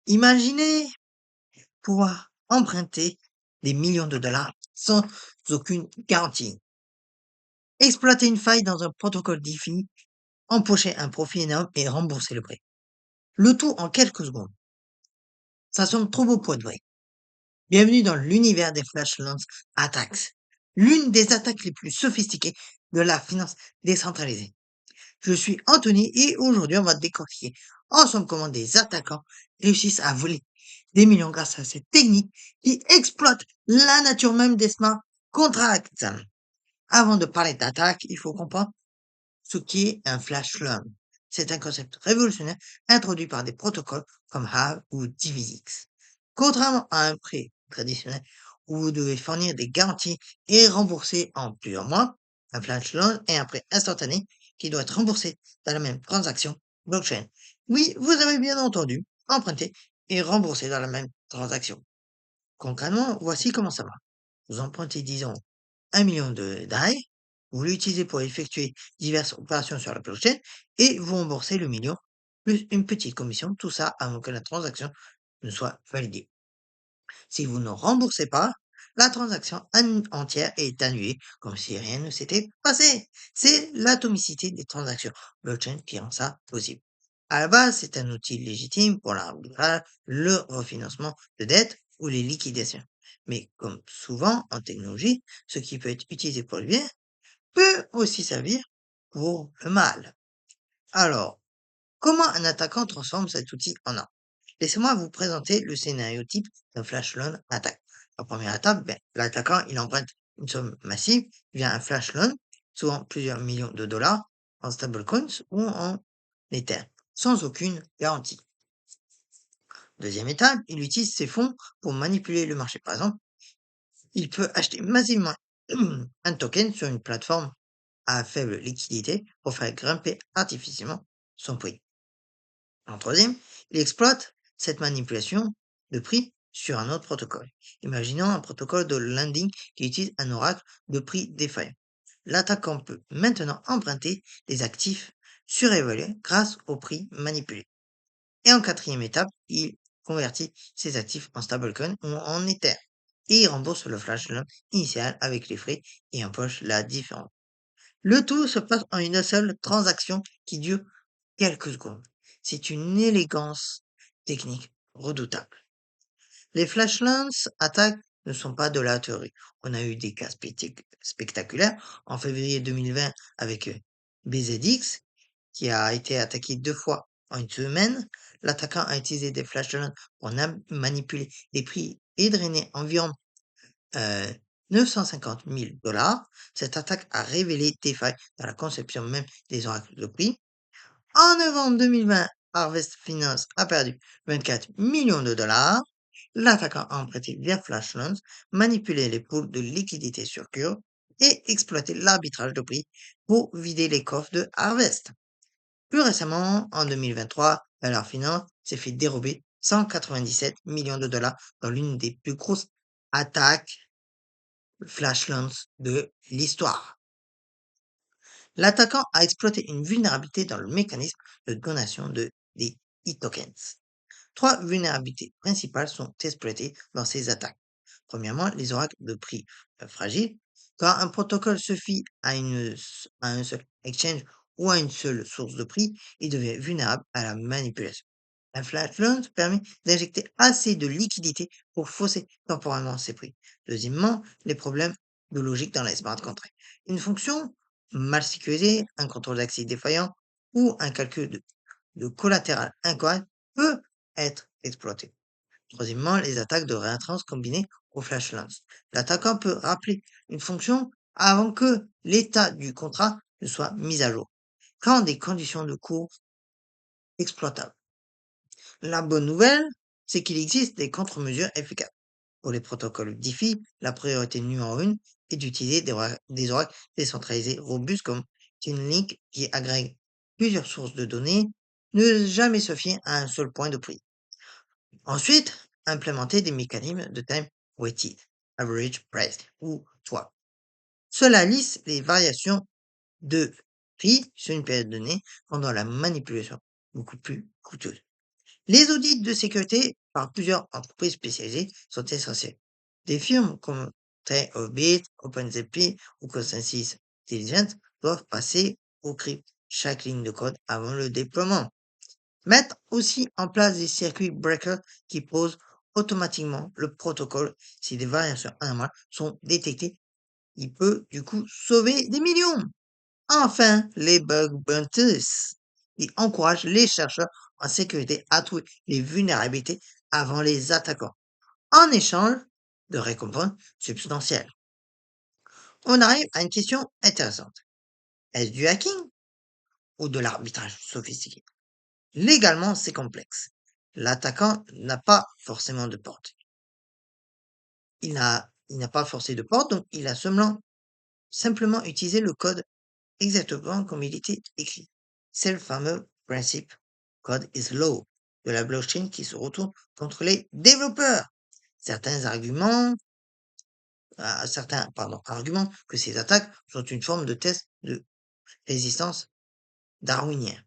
Imaginez pouvoir emprunter des millions de dollars sans aucune garantie. Exploiter une faille dans un protocole DeFi, empocher un profit énorme et rembourser le prêt. Le tout en quelques secondes. Ça semble trop beau pour être vrai. Bienvenue dans l'univers des Flash Loans Attacks, l'une des attaques les plus sophistiquées de la finance décentralisée. Je suis Anthony et aujourd'hui on va décortiquer ensemble comment des attaquants réussissent à voler des millions grâce à cette technique qui exploite la nature même des smart contracts. Avant de parler d'attaque, il faut comprendre ce qui est un flash loan. C'est un concept révolutionnaire introduit par des protocoles comme Aave ou DivX. Contrairement à un prêt traditionnel où vous devez fournir des garanties et rembourser en plusieurs mois, un flash loan est un prêt instantané qui doit être remboursé dans la même transaction blockchain. Oui, vous avez bien entendu, emprunter et rembourser dans la même transaction. Concrètement, voici comment ça marche. Vous empruntez, disons, 1 million de DAI, vous l'utilisez pour effectuer diverses opérations sur la blockchain et vous remboursez le million plus une petite commission, tout ça avant que la transaction ne soit validée. Si vous ne remboursez pas, la transaction entière est annulée comme si rien ne s'était passé. C'est l'atomicité des transactions blockchain qui rend ça possible. À la base, c'est un outil légitime pour l'arbitrage, le refinancement de dettes ou les liquidations. Mais comme souvent en technologie, ce qui peut être utilisé pour le bien peut aussi servir pour le mal. Alors, comment un attaquant transforme cet outil en arme? Laissez-moi vous présenter le scénario type d'un flash loan attaque. La première étape, l'attaquant il emprunte une somme massive via un flash loan, souvent plusieurs millions de dollars en stablecoins ou en Ether, sans aucune garantie. Deuxième étape, il utilise ses fonds pour manipuler le marché. Par exemple, il peut acheter massivement un token sur une plateforme à faible liquidité pour faire grimper artificiellement son prix. En troisième, il exploite cette manipulation de prix sur un autre protocole. Imaginons un protocole de lending qui utilise un oracle de prix défaillant. L'attaquant peut maintenant emprunter des actifs surévalués grâce au prix manipulé. Et en quatrième étape, il convertit ses actifs en stablecoin ou en Ether. Et il rembourse le flash loan initial avec les frais et empoche la différence. Le tout se passe en une seule transaction qui dure quelques secondes. C'est une élégance technique redoutable. Les flash lance attaques ne sont pas de la théorie. On a eu des cas spectaculaires en février 2020 avec BZX qui a été attaqué 2 fois en une semaine. L'attaquant a utilisé des flash loans pour manipuler les prix et drainer environ 950 000 dollars. Cette attaque a révélé des failles dans la conception même des oracles de prix. En novembre 2020, Harvest Finance a perdu 24 millions de dollars. L'attaquant a emprunté via Flash Loans, manipulé les pools de liquidité sur Curve et exploité l'arbitrage de prix pour vider les coffres de Harvest. Plus récemment, en 2023, Valor Finance s'est fait dérober 197 millions de dollars dans l'une des plus grosses attaques Flash Loans de l'histoire. L'attaquant a exploité une vulnérabilité dans le mécanisme de donation des e-tokens. Trois vulnérabilités principales sont exploitées dans ces attaques. Premièrement, les oracles de prix fragiles. Quand un protocole se fie à un seul exchange ou à une seule source de prix, il devient vulnérable à la manipulation. La flash loan permet d'injecter assez de liquidité pour fausser temporairement ces prix. Deuxièmement, les problèmes de logique dans les smart contracts. Une fonction mal sécurisée, un contrôle d'accès défaillant ou un calcul de collatéral incorrect peut être exploité. Troisièmement, les attaques de réintrance combinées au flash lance. L'attaquant peut rappeler une fonction avant que l'état du contrat ne soit mis à jour, quand des conditions de cours exploitables. La bonne nouvelle, c'est qu'il existe des contre-mesures efficaces. Pour les protocoles DeFi, la priorité numéro une est d'utiliser des oracles décentralisés robustes comme Chainlink qui agrèguent plusieurs sources de données, ne jamais se fier à un seul point de prix. Ensuite, implémenter des mécanismes de time weighted average price ou TWAP. Cela lisse les variations de prix sur une période donnée, rendant la manipulation beaucoup plus coûteuse. Les audits de sécurité par plusieurs entreprises spécialisées sont essentiels. Des firmes comme Orbit, OpenZP ou Consensus Intelligence doivent passer au crypte chaque ligne de code avant le déploiement. Mettre aussi en place des circuits breakers qui posent automatiquement le protocole si des variations anomales sont détectées. Il peut du coup sauver des millions. Enfin, les bug bounties. Ils encouragent les chercheurs en sécurité à trouver les vulnérabilités avant les attaquants, en échange de récompenses substantielles. On arrive à une question intéressante. Est-ce du hacking ou de l'arbitrage sophistiqué? Légalement, c'est complexe. L'attaquant n'a pas forcément de porte. Il n'a pas forcé de porte, donc il a simplement utilisé le code exactement comme il était écrit. C'est le fameux principe code is law de la blockchain qui se retourne contre les développeurs. Certains argumentent que ces attaques sont une forme de test de résistance darwinien.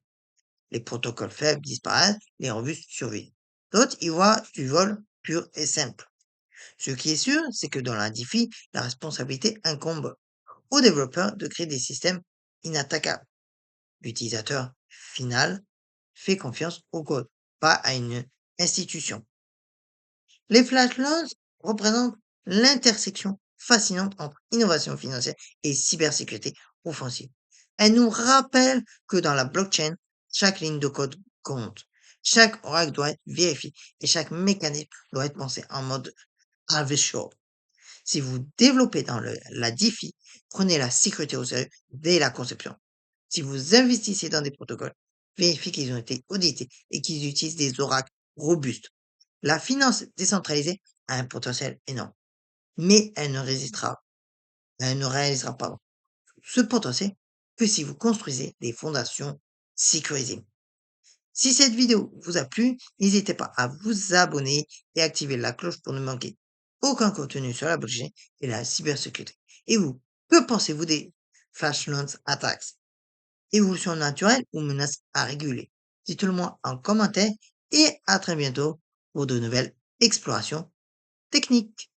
Les protocoles faibles disparaissent, les robustes survivent. D'autres y voient du vol pur et simple. Ce qui est sûr, c'est que dans la DeFi, la responsabilité incombe aux développeurs de créer des systèmes inattaquables. L'utilisateur final fait confiance au code, pas à une institution. Les flash loans représentent l'intersection fascinante entre innovation financière et cybersécurité offensive. Elles nous rappellent que dans la blockchain, chaque ligne de code compte. Chaque oracle doit être vérifié et chaque mécanisme doit être pensé en mode harvest short. Si vous développez dans la DeFi, prenez la sécurité au sérieux dès la conception. Si vous investissez dans des protocoles, vérifiez qu'ils ont été audités et qu'ils utilisent des oracles robustes. La finance décentralisée a un potentiel énorme, mais elle ne réalisera pas ce potentiel que si vous construisez des fondations sécurisées. Si cette vidéo vous a plu, n'hésitez pas à vous abonner et activer la cloche pour ne manquer aucun contenu sur la blockchain et la cybersécurité. Et vous, que pensez-vous des flash loans attacks? Évolution naturelle ou menace à réguler? Dites-le moi en commentaire et à très bientôt pour de nouvelles explorations techniques.